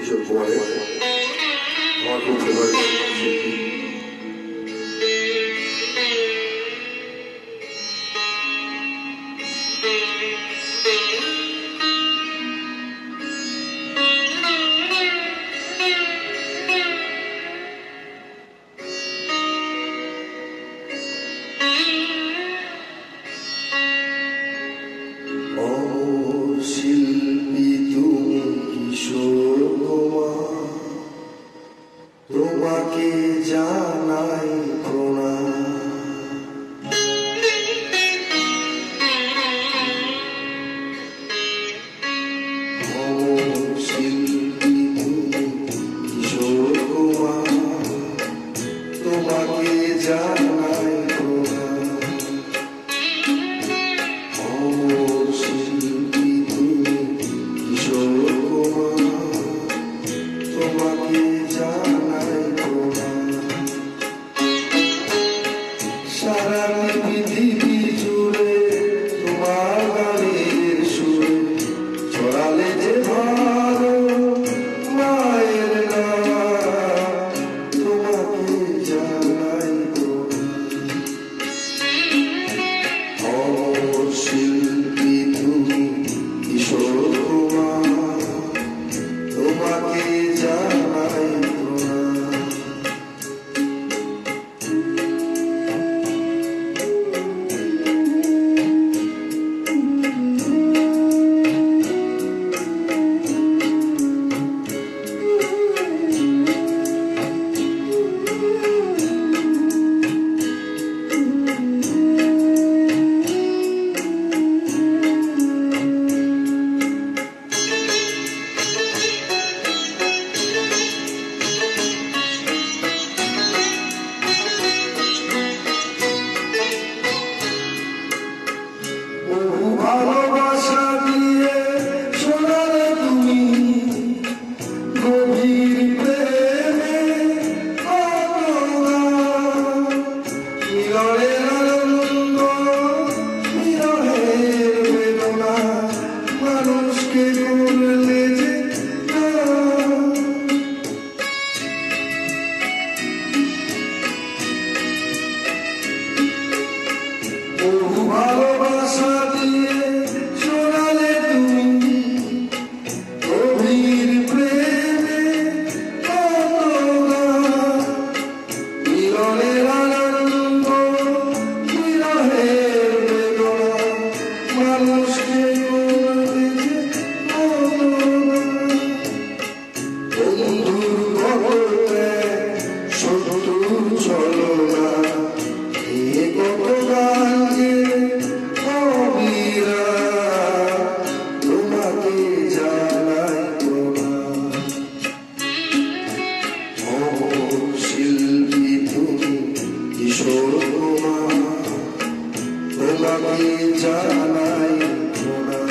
কিশোর কুমারের আমার খুব ফেভারিট শিল্পী। শিল্পী তুমি কিশোর কুমার, তোমাকে জানাই প্রণাম। শিল্পী তুমি কিশোর কুমার, তোমাকে জানাই প্রণাম। শিল্পী তুমি কিশোর কুমার, তোমাকে জানাই প্রণাম। সারা পৃথিবী জুড়ে তোমার গানের সুরে ছড়ালে যে ভালো মায়ের নাম, তোমাকে জানাই প্রণাম। শিল্পী তুমি কিশোর কুমার, তোমাকে জানাই প্রণাম। ভালোবাসা দিয়ে শোনালে তুমি গভীর প্রেমে মিলনের আনন্দ, মিলনের বেদনা, মানুষকে করলে যে ভালোবাসা দিয়ে শোনালে তুমি গভীর প্রেমে মিলনের আনন্দ, মিলনের বেদনা, মানুষকে বন্ধুর ঘটে শত্রুর চলো না, কত গানকে তোমাকে জানাই প্রণাম। শিল্পী তুমি কিশোর কুমার, তোমাকে জানাই প্রণাম।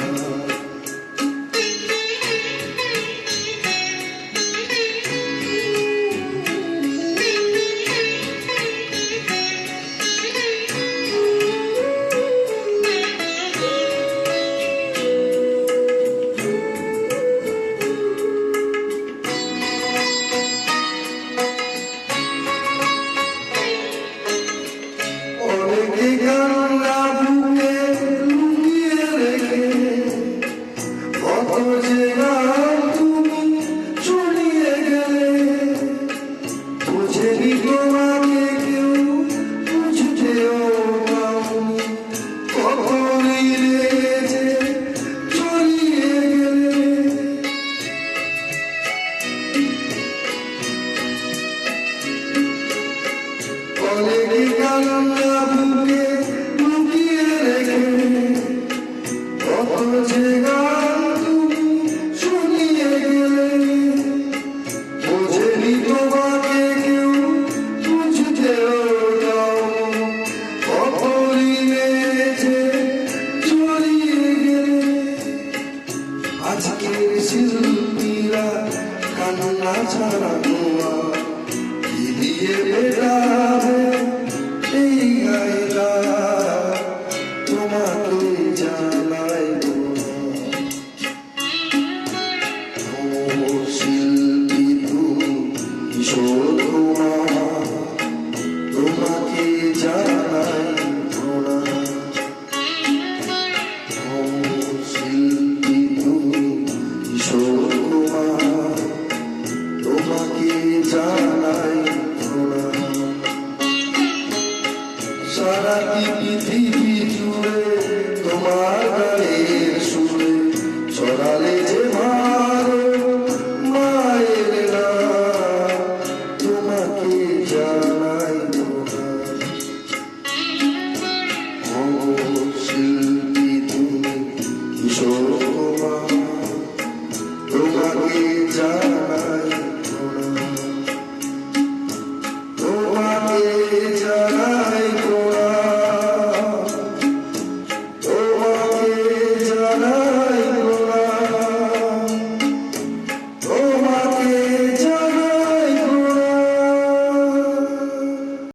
কান্না বুকে লুকিয়ে রেখে কত যে গান তুমি শুনিয়ে গেলে, বুঝেনি তোমাকে কেউ, বুঝতেও পাওনি, কখনই রেখেছে চলিয়ে গেলে। অনেকে কান্না বুকে লুকিয়ে রেখে কত যে গান তুমি শুনিয়ে গেলে, বোঝেনি তোমাকে কেউ, বুঝতেও দাওনি, কখনই রেখেছে চলিয়ে গেলে। আজকের শিল্পীরা কান্না ছাড়া তোমার কি দিয়ে